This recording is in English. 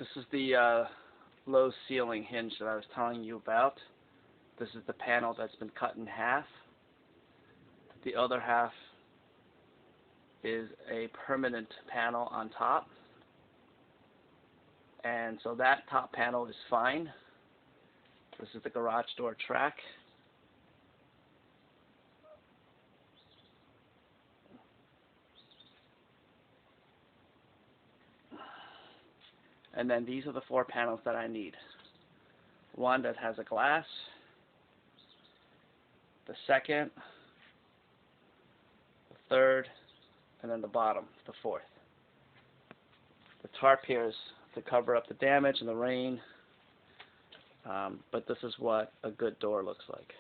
This is the low ceiling hinge that I was telling you about. This is the panel that's been cut in half. The other half is a permanent panel on top. And so that top panel is fine. This is the garage door track. And then these are the 4 panels that I need. One that has a glass, the second, the third, and then the bottom, the 4th. The tarp here is to cover up the damage and the rain, but this is what a good door looks like.